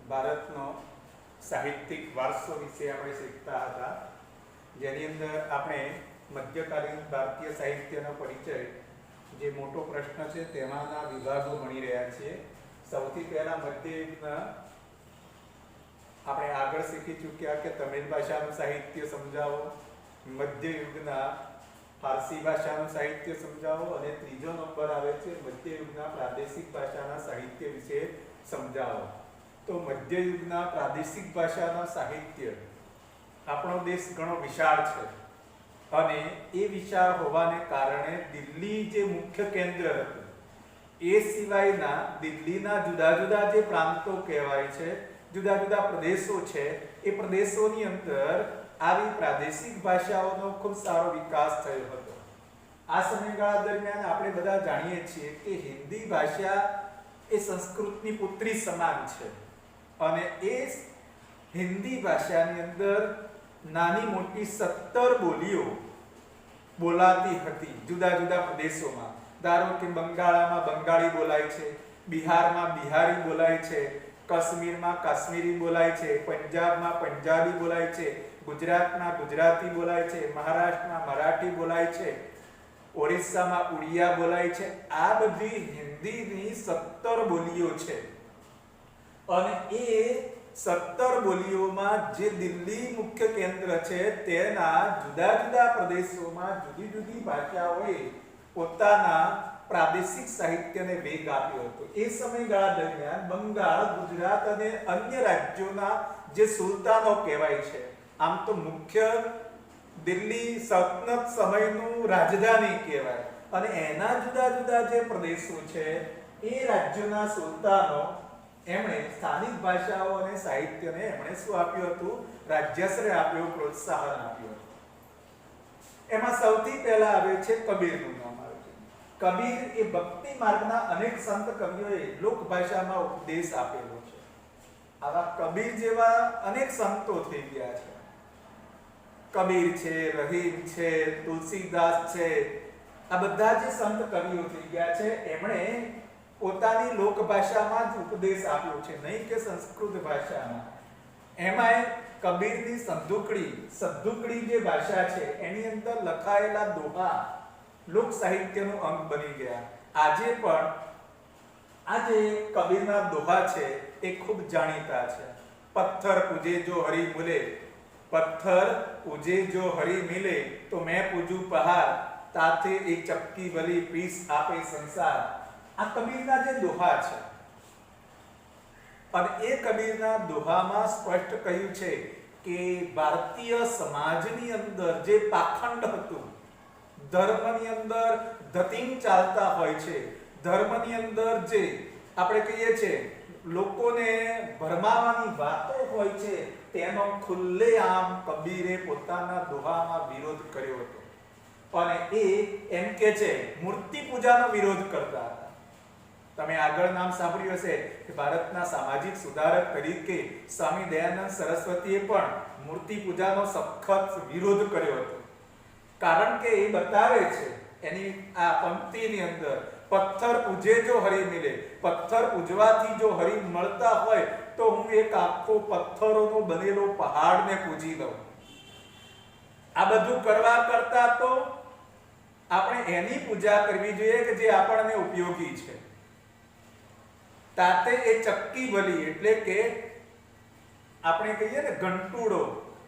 ભારતનો સાહિત્યિક વારસો વિશે આપણે શીખતા હતા, જેની અંદર આપણે મધ્યકાલીન ભારતીય સાહિત્યનો પરિચય જે મોટો પ્રશ્ન છે તેમાંના વિભાગો ભણી રહ્યા છીએ. સૌથી પહેલા મધ્યયુગના આપણે આગળ શીખી ચૂક્યા કે તમિળ ભાષાનું સાહિત્ય સમજાવો, મધ્યયુગના ફારસી ભાષાનું સાહિત્ય સમજાવો, અને ત્રીજો નંબર આવે છે મધ્યયુગના પ્રાદેશિક ભાષાના સાહિત્ય વિશે સમજાવો. તો મધ્યયુગના પ્રાદેશિક ભાષાના સાહિત્ય, આપણો દેશ ઘણો વિશાળ છે અને એ વિશાળ હોવાને કારણે દિલ્હી જે મુખ્ય કેન્દ્ર હતું એ સિવાયના દિલ્હીના જુદા જુદા જે પ્રાંતો કહેવાય છે, જુદા જુદા પ્રદેશો છે, એ પ્રદેશોની અંદર આવી પ્રાદેશિક ભાષાઓનો ખૂબ સારો વિકાસ થયો હતો. આ સમયગાળા દરમિયાન આપણે બધા જાણીએ છીએ કે હિન્દી ભાષા એ સંસ્કૃતની પુત્રી સમાન છે અને એ હિન્દી ભાષાની અંદર નાની મોટી 17 બોલીઓ બોલાતી હતી જુદા જુદા પ્રદેશોમાં. ધારો કે બંગાળમાં બંગાળી બોલાય છે, બિહારમાં બિહારી બોલાય છે, કાશ્મીરમાં કાશ્મીરી બોલાય છે, પંજાબમાં પંજાબી બોલાય છે, ગુજરાતમાં ગુજરાતી બોલાય છે, મહારાષ્ટ્રમાં મરાઠી બોલાય છે, ઓરિસ્સામાં ઉડિયા બોલાય છે. આ બધી હિન્દીની 17 બોલીઓ છે અને એ 17 બોલીઓમાં જે દિલ્હી મુખ્ય કેન્દ્ર છે તેના જુદા જુદા પ્રદેશોમાં જુદી જુદી ભાષાઓએ પોતાના પ્રાદેશિક સાહિત્યને વેગ આપ્યો હતો. એ સમયગાળા દરમિયાન બંગાળ, ગુજરાત અને અન્ય રાજ્યોના જે સુલતાનો કહેવાય છે, આમ તો મુખ્ય દિલ્હી સલ્તનત સમયનું રાજધાની કહેવાય અને એના જુદા જુદા જે પ્રદેશો છે એ રાજ્યોના સુલતાનો એમણે સ્થાનિક ભાષાઓ અને સાહિત્યને એમણે શું આપ્યું હતું? રાજ્યાશ્રય આપ્યો, પ્રોત્સાહન આપ્યું હતું. એમાં સૌથી પહેલા આવે છે કબીરનું નામ આવે છે. કબીર એ ભક્તિ માર્ગના અનેક સંત કવિઓએ લોક ભાષામાં ઉપદેશ આપેલો છે. આવા કબીર જેવા અનેક સંતો થઈ ગયા છે. કબીર છે, રહીમ છે, તુલસીદાસ છે, આ બધા જે સંત કવિઓ થઈ ગયા છે એમણે પોતાની લોક ભાષામાં જ ઉપદેશ આપ્યો છે, નહીં કે સંસ્કૃત ભાષામાં. એમાંય કબીરની સદ્દુકડી જે ભાષા છે એની અંદર લખાયેલા દોહા લોક સાહિત્યનું અંગ બની ગયા. આજે પણ આ જે કબીરના દોહા છે એ ખૂબ જાણીતા છે. પથ્થર પૂજે જો હરી મિલે, પથ્થર પૂજે જો હરી મિલે, તો મેં પૂજું પહાડ, તાથે એક ચપકી ભલી પીસ આપે સંસાર. આ કબીરના જે દોહા છે અને એ કબીરના દોહામાં સ્પષ્ટ કહ્યું છે કે ભારતીય સમાજની અંદર જે પાખંડ હતું, ધર્મની અંદર ધતિંગ ચાલતા હોય છે, ધર્મની અંદર જે આપણે કહીએ છીએ લોકોને ભરમાવાની વાતો હોય છે, તેનો ખુલ્લેઆમ કબીરે પોતાના દોહામાં વિરોધ કર્યો હતો. અને એ એમ કે છે મૂર્તિ પૂજાનો વિરોધ કરતા હતા. તમે આગળ નામ સાંભળ્યું હશે કે ભારતના સામાજિક સુધારક તરીકે સ્વામી દયાનંદ સરસ્વતીએ પણ મૂર્તિ પૂજાનો સખત વિરોધ કર્યો હતો. કારણ કે એ બતાવે છે એની આ પંક્તિની અંદર, પથ્થર પૂજે જો હરી મિલે, પથ્થર પૂજવાથી જો હરી મળતા હોય તો હું એક આખો પથ્થરોનો બનેલો પહાડને પૂજી લઉં. આ બધું કરવા કરતા તો આપણે એની પૂજા કરવી જોઈએ કે જે આપણને ઉપયોગી છે. તાતે એ ચક્કી ભલી, એટલે કે આપણે કહીએ ને ઘંટુડો,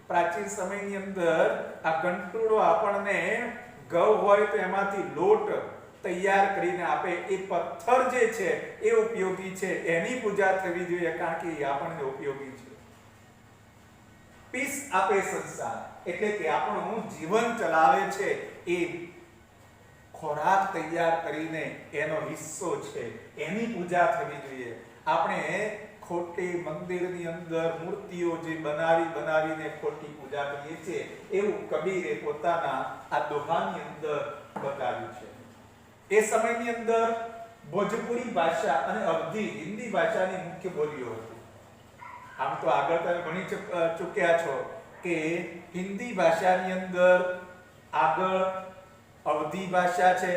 પ્રાચીન સમયની અંદર આ ઘંટુડો આપણને ઘઉં હોય તો એમાંથી લોટ તૈયાર કરીને આપે. એ પથ્થર જે છે એ ઉપયોગી છે, એની પૂજા થવી જોઈએ કારણ કે એ આપણને ઉપયોગી છે. પીસ આપે સંસાર, એટલે કે આપણું જીવન ચલાવે છે એ ખોરાક તૈયાર કરીને એનો હિસ્સો છે, એની પૂજા થવી જોઈએ. આપણે ખોટી મંદિરની અંદર મૂર્તિઓ જે બનાવીને ખોટી પૂજા કરીએ છીએ, એવું કબીરે પોતાના આ દોહાની અંદર બતાવ્યું છે. એ સમયની અંદર ભોજપુરી ભાષા અને અવધી હિન્દી ભાષાની મુખ્ય બોલીઓ હતી. આમ તો આગળ તમે ભણી ચૂક્યા છો કે હિન્દી ભાષાની અંદર આગળ અવધી ભાષા છે,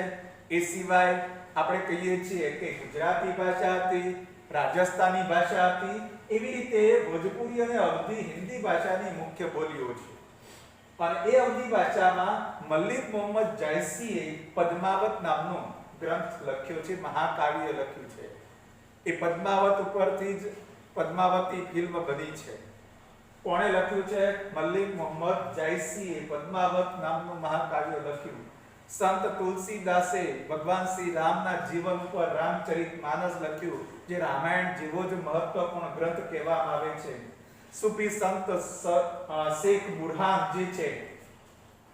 એ સિવાય આપણે કહીએ છીએ કે ગુજરાતી ભાષા હતી, રાજસ્થાની ભાષા હતી, એવી રીતે ભોજપુરી અને અવધી હિન્દી ભાષાની મુખ્ય બોલીઓ છે. અને એ અવધી ભાષામાં મલિક મોહમ્મદ જાયસીએ પદ્માવત નામનો ગ્રંથ લખ્યો છે, મહાકાવ્ય લખ્યું છે. એ પદ્માવત ઉપરથી જ પદ્માવતી ફિલ્મ બની છે. કોણે લખ્યું છે? મલિક મોહમ્મદ જાયસીએ પદ્માવત નામનું મહાકાવ્ય લખ્યું. સંત તુલસીદાસે ભગવાન શ્રી રામના જીવન ઉપર રામચરિતમાનસ લખ્યું, જે રામાયણ જેવો જ મહત્વપૂર્ણ ગ્રંથ કહેવામાં આવે છે. સૂફી સંત શેખ બુરહાન જે છે,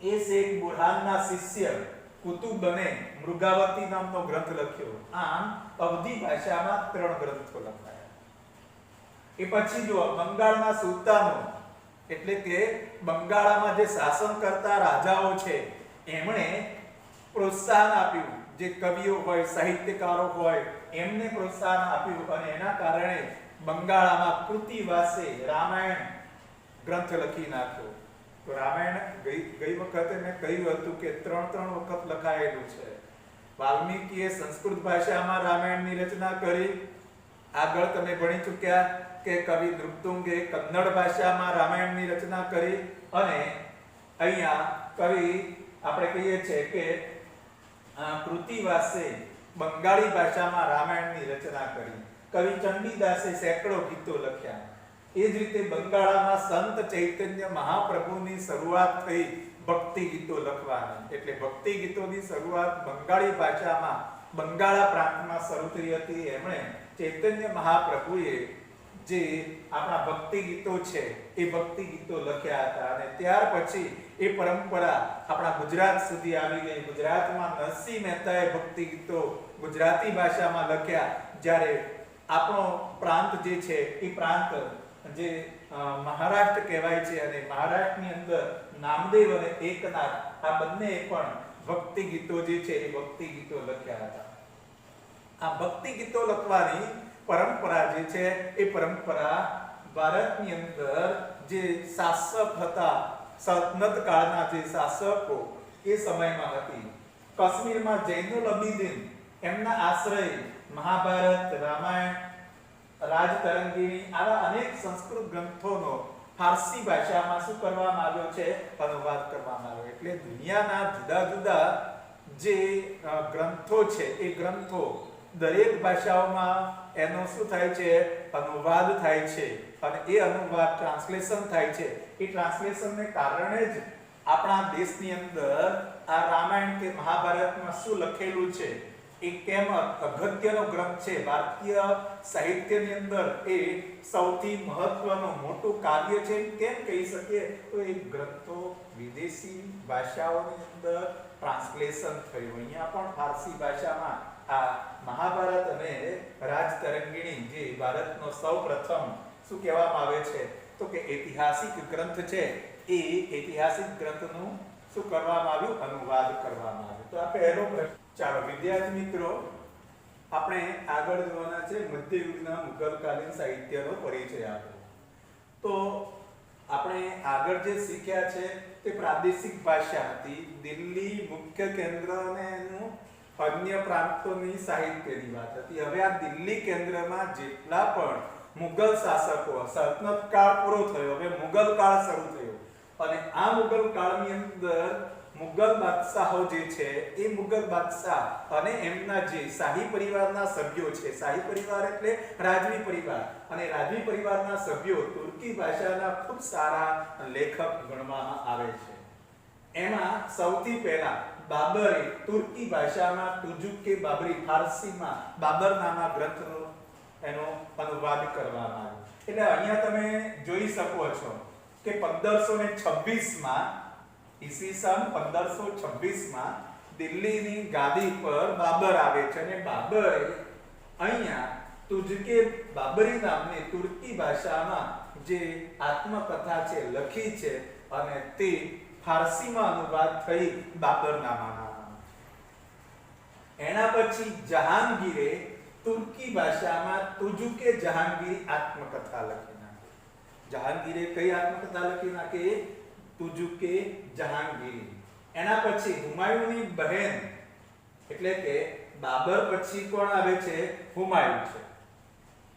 એ શેખ બુરહાનના શિષ્ય કુતુબને મૃગાવતી નામનો ગ્રંથ લખ્યો. આમ અવધી ભાષામાં 3 ગ્રંથો લખાયા. એ પછી જો બંગાળના સુલતાનો, એટલે કે બંગાળમાં જે શાસન કરતા રાજાઓ છે, એમણે પ્રોત્સાહન આપ્યું. જે કવિઓ હોય, સાહિત્યકારો હોય, એમને પ્રોત્સાહન આપ્યું અને એના કારણે બંગાળમાં કૃતિવાસે રામાયણ ગ્રંથ લખી નાખ્યો. તો રામાયણ ગઈ વખતે મેં કહ્યું હતું કે 3 વખત લખાયેલું છે. વાલ્મીકીએ સંસ્કૃત ભાષામાં રામાયણની રચના કરી. આગળ તમે ભણી ચૂક્યા કે કવિ નૃપતુંગે કન્નડ ભાષામાં રામાયણની રચના કરી. અને અહીંયા કવિ આપણે કહીએ છીએ કે કૃતિવાસે બંગાળી ભાષામાં રામાયણની રચના કરી. કવિ ચંડીદાસે સેંકડો ગીતો લખ્યા. એ જ રીતે બંગાળમાં સંત ચૈતન્ય મહાપ્રભુની શરૂઆત થઈ ભક્તિ ગીતો લખવાની. એટલે ભક્તિ ગીતોની શરૂઆત બંગાળી ભાષામાં બંગાળા પ્રાંતમાં શરૂ થઈ હતી. એમણે ચૈતન્ય મહાપ્રભુએ જે આપણા ભક્તિ ગીતો છે, એ ભક્તિ ગીતો લખ્યા હતા. અને ત્યાર પછી એ પરંપરા આપણા ગુજરાત સુધી આવી ગઈ. ગુજરાતમાં નરસિંહ મહેતાએ ભક્તિ ગીતો ગુજરાતી ભાષામાં લખ્યા. જ્યારે આપણો પ્રાંત જે છે, એ પ્રાંત જે મહારાષ્ટ્ર કહેવાય છે, અને મહારાષ્ટ્રની અંદર નામદેવ અને એકનાથ આ બંને પણ ભક્તિ ગીતો જે છે, એ ભક્તિ ગીતો લખ્યા હતા. આ ભક્તિ ગીતો લખવાની પરંપરા જે છે, એ પરંપરા ભારતની અંદર જે શાસક હતા, સલ્તનત કાળના જે શાસકો એ સમયમાં હતી. કાશ્મીરમાં જૈનુલ અબીદીન એમના આશ્રય મહાભારત, રામાયણ, રાજતરંગીણી આવા અનેક સંસ્કૃત ગ્રંથોનો ફારસી ભાષામાં શું કરવામાં આવ્યો છે? અનુવાદ કરવામાં આવ્યો. એટલે દુનિયાના જુદા જુદા જે ગ્રંથો છે, એ ગ્રંથો દરેક ભાષાઓમાં એનો શું થાય છે? અનુવાદ થાય છે. અને એ અનુવાદ ટ્રાન્સલેશન થાય છે. એ ટ્રાન્સલેશનને કારણે જ આપણા દેશની અંદર આ રામાયણ કે મહાભારતમાં શું લખેલું છે, એ કેમ અગત્યનો ગ્રંથ છે, ભારતીય સાહિત્યની અંદર એ સૌથી મહત્વનું મોટું કાવ્ય છે કેમ કહી શકીએ? તો એ ગ્રંથો વિદેશી ભાષાઓની અંદર ટ્રાન્સલેશન થયું. અહીંયા પણ ફારસી ભાષામાં આ મહાભારત અને રાજતરંગીણી જે ભારતનો સૌપ્રથમ શું કહેવામાં આવે છે? તો કે ઐતિહાસિક ગ્રંથ છે. એ ઐતિહાસિક ગ્રંથનું શું કરવામાં આવ્યું? અનુવાદ કરવામાં આવ્યું. તો આ પહેલો પ્રશ્ન. ચાલો વિદ્યાર્થી મિત્રો, આપણે આગળ જોવાના છે મધ્યયુગના મુઘલકાલીન સાહિત્યનો પરિચય આપો. તો આપણે આગળ જે શીખ્યા છે તે પ્રાદેશિક ભાષા હતી. દિલ્હી મુખ્ય કેન્દ્ર અને એનું અન્ય પ્રાંતોની સાહિત્યની વાત હતી. હવે આ દિલ્હી કેન્દ્રમાં જેટલા પણ મુઘલ શાસકો, સલ્તનત કાળ પૂરો થયો, હવે મુઘલ કાળ શરૂ થયો. અને આ મુઘલ કાળની અંદર મુઘલ બાદશાહો જે છે, એ મુઘલ બાદશાહ અને એમના જે શાહી પરિવારના સભ્યો છે, શાહી પરિવાર એટલે રાજવી પરિવાર, અને રાજવી પરિવારના સભ્યો તુર્કી ભાષાના ખૂબ સારા લેખક ગણવામાં આવે છે. એમાં સૌથી પહેલા બાબરે તુર્કી ભાષામાં તુજુકે બાબરી, ફારસીમાં બાબરનામા ગ્રંથનો એનો અનુવાદ કરવામાં આવ્યો. એટલે અહીંયા તમે જોઈ શકો છો કે 1526માં ઈસવીસન 1526માં દિલ્હીની ગાદી પર બાબર આવે છે. અને બાબરે અહીંયા તુજકે બાબરી નામની તુર્કી ભાષામાં જે આત્મકથા છે લખી છે, અને તે ફારસીમાં અનુવાદ થઈ બાબરનામાના. એના પછી જહાંગીરે તુર્કી ભાષામાં તુજુકે જહાંગીરી આત્મકથા લખી નાખી. જહાંગીરે કઈ આત્મકથા લખી નાખી? તુજુકે જહાંગીરી. એના પછી હુમાયુની બહેન, એટલે કે બાબર પછી કોણ આવે છે? હુમાયુ છે.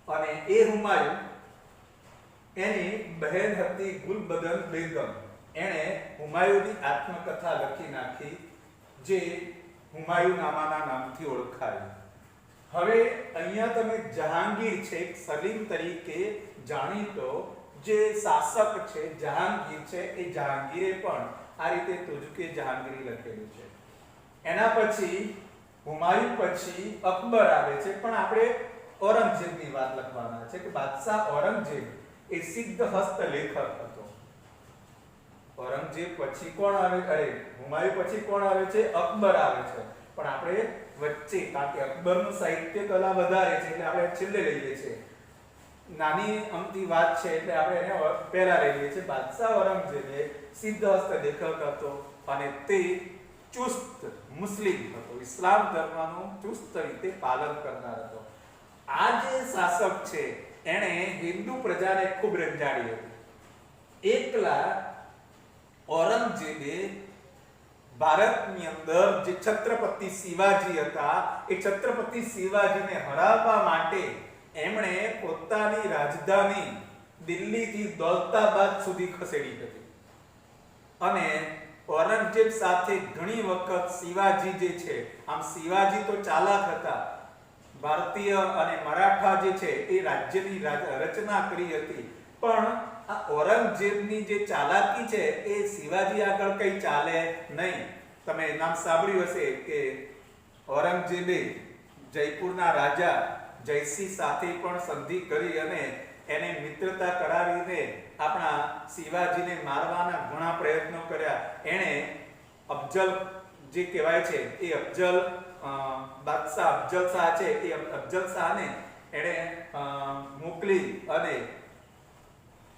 અને એ હુમાયુન એની બહેન હતી ગુલબદન બેગમ. એણે હુમાયુની આત્મકથા લખી નાખી જે હુમાયુનામાના નામથી ઓળખાય. હવે અહીંયા તમે જહાંગીર છે સલીમ તરીકે જાણીતો જે શાસક છે જહાંગીર છે એ જહાંગીરે પણ આ રીતે તુજકે જહાંગીરી લખેલું છે. એના પછી હુમાયુન પછી અકબર આવે છે, પણ આપણે ઔરંગઝેબની વાત લખવાના છે કે બાદશાહ ઔરંગઝેબ એ સિદ્ધ હસ્ત લેખક હતો. ઔરંગઝેબ પછી કોણ આવે? અરે હુમાયુન પછી કોણ આવે છે? અકબર આવે છે. પણ આપણે વચ્ચે, કારણ કે અકબરનું સાહિત્ય કલા વધારે છે એટલે આપણે છેલ્લે લઈએ છીએ. નાની અમથી વાત છે એટલે આપણે એને પહેલા લઈએ છીએ. બાદશાહ ઔરંગઝેબ સિદ્ધ હસ્ત લેખક હતો અને તે ચુસ્ત મુસ્લિમ હતો. ઇસ્લામ ધર્મનું ચુસ્ત રીતે પાલન કરનાર હતો. આ જે શાસક છે એણે હિન્દુ પ્રજાને ખૂબ રંજાડી હતી. એકલા ઔરંગઝેબે ભારતની અંદર જે છત્રપતિ શિવાજી હતા એ છત્રપતિ શિવાજીને હરાવવા માટે એમણે પોતાની રાજધાની દિલ્હીથી દૌલતાબાદ સુધી ખસેડી હતી. અને ઔરંગઝેબ સાથે ઘણી વખત શિવાજી જે છે, આમ શિવાજી તો ચાલાક હતા, ભારતીય અને મરાઠા જે છે એ રાજ્યની રચના કરી હતી, પણ આ ઔરંગઝેબની જે ચાલાકી છે એ શિવાજી આગળ કઈ ચાલે નહીં. તમે નામ સાંભળ્યું હશે કે ઔરંગઝેબે જયપુરના રાજા જયસિંહ સાથે પણ સંધિ કરી અને એને મિત્રતા કરાવીને આપણા શિવાજીને મારવાના ઘણા પ્રયત્નો કર્યા. એણે અફજલ જે કહેવાય છે એ અફજલ બાદશાહ અફજલ શાહ છે એ અફજલ શાહને એણે મોકલી અને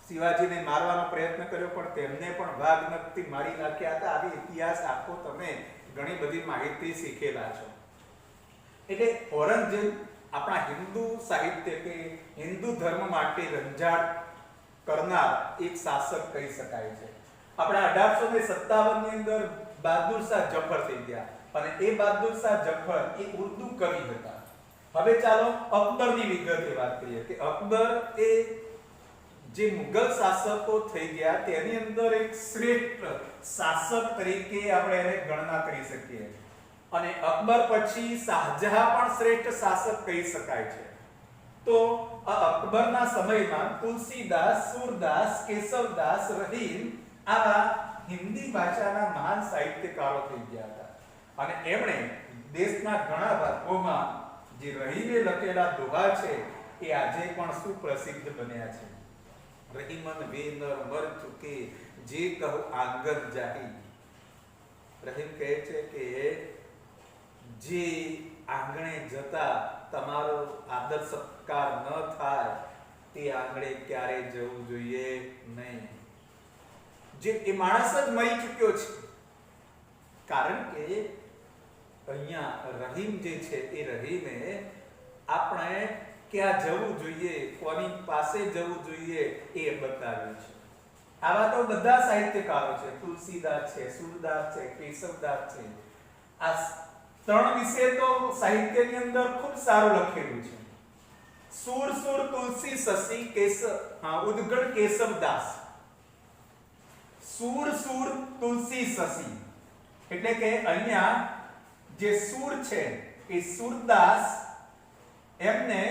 શિવાજીને મારવાનો પ્રયત્ન કર્યો, પણ તેમને પણ વાઘનખથી મારી નાખ્યા હતા. આવી ઇતિહાસ આખો તમે ઘણી બધી માહિતી શીખેલા છો. એટલે ઔરંગઝેબ આપણા હિન્દુ સાહિત્ય કે હિન્દુ ધર્મ માટે રંજાડ કરનાર એક શાસક કહી શકાય છે. આપણા 1857 ની અંદર બહાદુર શાહ જફર થઈ ગયા અને એ બહાદુર શાહ જફર એ ઉર્દુ કવિ હતા. હવે ચાલો અકબરની વિગતે વાત કરીએ કે અકબર એ જે મુગલ શાસકો થઈ ગયા તેની અંદર એક શ્રેષ્ઠ શાસક તરીકે આપણે એને ગણના કરી શકીએ. અને અકબર પછી શાહજહાં પણ શ્રેષ્ઠ શાસક કહી શકાય છે. તો આ અકબરના સમયમાં તુલસીદાસ, સૂરદાસ, કેશવદાસ, રહીમ આવા હિન્દી ભાષાના મહાન સાહિત્યકારો થઈ ગયા હતા. અને એમણે દેશના ઘણા ભાગોમાં જે રહીમે લખેલા દોહા છે એ આજે પણ સુપ્રસિદ્ધ બન્યા છે. રહીમન વેનર મર ચુકે જે કહું આંગન જાહી. રહીમ કહે છે કે જે આંગણે જતા તમારો આદર સત્કાર ન થાય તે આંગણે ક્યારે જવું જોઈએ નહીં. જે એ માણસ જ મરી ચૂક્યો છે. કારણ કે અહીંયા રહીમ જે છે એ રહીમે આપણે ક્યાં જવું જોઈએ, કોની પાસે જવું જોઈએ એ બતાવ્યું છે. આવા તો બધા સાહિત્યકારો છે, તુલસીદાસ છે, સૂરદાસ છે, કેશવદાસ છે. આ ત્રણ વિશે તો સાહિત્યની અંદર ખૂબ સારું લખેલું છે. સૂર સૂર તુલસી શશી ઉદગણ કેશવદાસ. સૂર સૂર તુલસી શશી એટલે કે અહીંયા જે સૂર છે એ સૂરદાસ એમને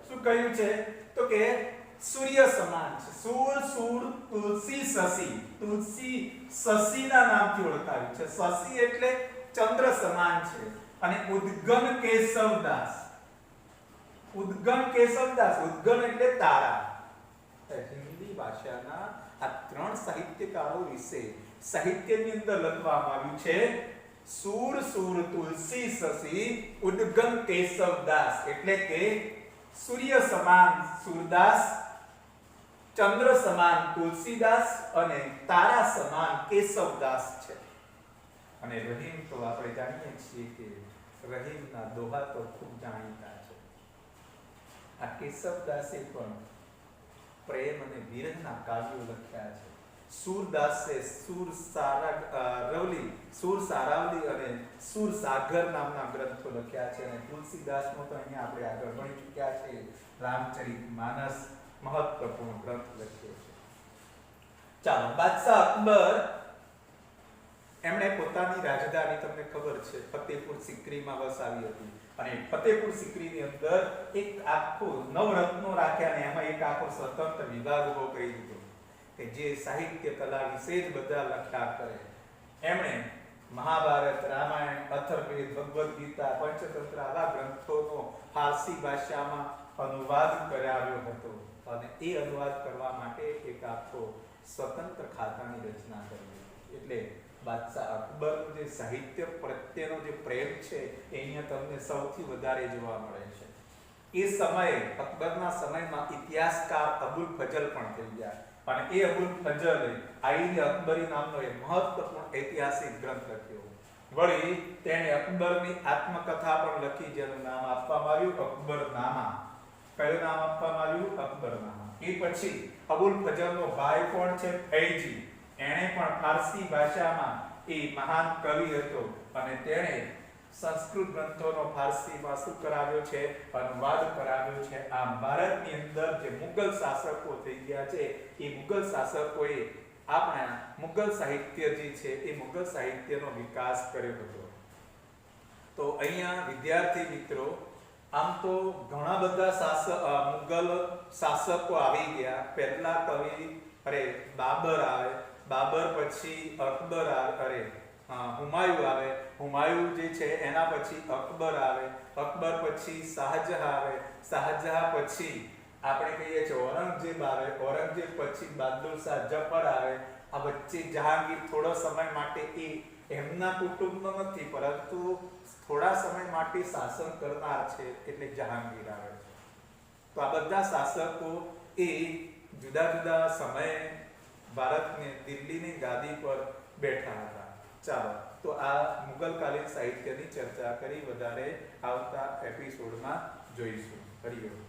શું કહ્યું છે તો કે સૂર્ય સમાન છે. સૂર સૂર તુલસી શશી, તુલસી શશીના નામથી ઓળખાયું છે. શશી એટલે ચંદ્ર સમાન છે. અને ઉદગન કેશવદાસ, ઉદગન કેશવદાસ, ઉદગન એટલે તારા. હિન્દી ભાષાના આ ત્રણ સાહિત્યકારો વિશે સાહિત્યની અંદર લખવામાં આવ્યું છે. સૂર સૂર તુલસી શશી ઉદગન કેશવદાસ એટલે કે સૂર્ય સમાન સૂરદાસ, ચંદ્ર સમાન તુલસીદાસ અને તારા સમાન કેશવદાસ છે. અને રહીમ તો આપણે જાણીએ છીએ કે રહીમના દોહા તો ખૂબ જાણીતા છે. આ કેશવદાસે પણ પ્રેમ અને વિરહના કાવ્યો લખ્યા છે. સુરદાસે રવલી સુર સારાવલી અને સુર સાગર નામના ગ્રંથો લખ્યા છે અને તુલસીદાસનો તો અહીંયા આપણે આગળ ભણી ચૂક્યા છે રામચરિત માનસ મહત્વપૂર્ણ ગ્રંથ લખ્યો છે. ચાલો, બાદશાહ અકબર એમણે પોતાની રાજધાની તમને ખબર છે ફતેહપુર સિકરીમાં વસાવી હતી અને ફતેહપુર સિકરીની અંદર એક આખું નવરત્નો રાખ્યા અને એમાં એક આખો સ્વતંત્ર વિભાગ ઉભો કરી દીધો કે જે સાહિત્ય કલા વિશે જ બધા લખ્યા કરે. એમણે મહાભારત, રામાયણ, અથર્વવેદ, ભગવદ્ ગીતા, પંચતંત્ર આવા ગ્રંથોનો ફારસી ભાષામાં અનુવાદ કરાવ્યો હતો અને એ અનુવાદ કરવા માટે એક આખો સ્વતંત્ર ખાતાની રચના કરી. એટલે બાદશાહ અકબરનું જે સાહિત્ય પ્રત્યેનો જે પ્રેમ છે એ અહીંયા તમને સૌથી વધારે જોવા મળે છે. એ સમયે અકબરના સમયમાં ઇતિહાસકાર અબુલ ફજલ પણ થઈ ગયા અને એ અબુલ ફજલે આઈન અકબરી નામનો એક મહત્વપૂર્ણ ઐતિહાસિક ગ્રંથ લખ્યો. વળી તેણે અકબરની આત્મકથા પણ લખી જેનું નામ આપવામાં આવ્યું અકબરનામા. કયું નામ આપવામાં આવ્યું? અકબરનામા. એ પછી અબુલ ફજલનો ભાઈ કોણ છે? ફૈજી. એણે પણ ફારસી ભાષામાં એ મહાન કવિ હતો અને તેણે સંસ્કૃત ગ્રંથોનો ફારસીમાં શું કરાવ્યો છે? અનુવાદ કરાવ્યો છે. આમ ભારતની અંદર જે મુગલ શાસકો થઈ ગયા છે એ મુગલ શાસકોએ આપણા મુગલ સાહિત્ય જે છે એ મુગલ સાહિત્યનો વિકાસ કર્યો હતો. તો અહીંયા વિદ્યાર્થી મિત્રો, આમ તો ઘણા બધા મુગલ શાસકો આવી ગયા. પહેલા કવિ બાબર આવે, બાબર પછી અકબર આવે, હુમાયુ આવે, હુમાયુ જે છે એના પછી અકબર આવે, અકબર પછી શાહજહાં આવે, શાહજહાં પછી આપણે કહીએ છીએ ઔરંગઝેબ આવે, ઔરંગઝેબ પછી બહાદુર શાહ જફર આવે. આ વચ્ચે જહાંગીર થોડો સમય માટે એ એમના કુટુંબનો નથી પરંતુ થોડા સમય માટે શાસન કરનાર છે એટલે જહાંગીર આવે. તો આ બધા શાસકો એ જુદા જુદા સમયે ભારતને દિલ્હીની ગાદી પર બેઠા હતા. ચાલો, તો આ મુગલકાલીન સાહિત્યની ચર્ચા કરી, વધારે આવતા એપિસોડમાં જોઈશું. હરિઓમ.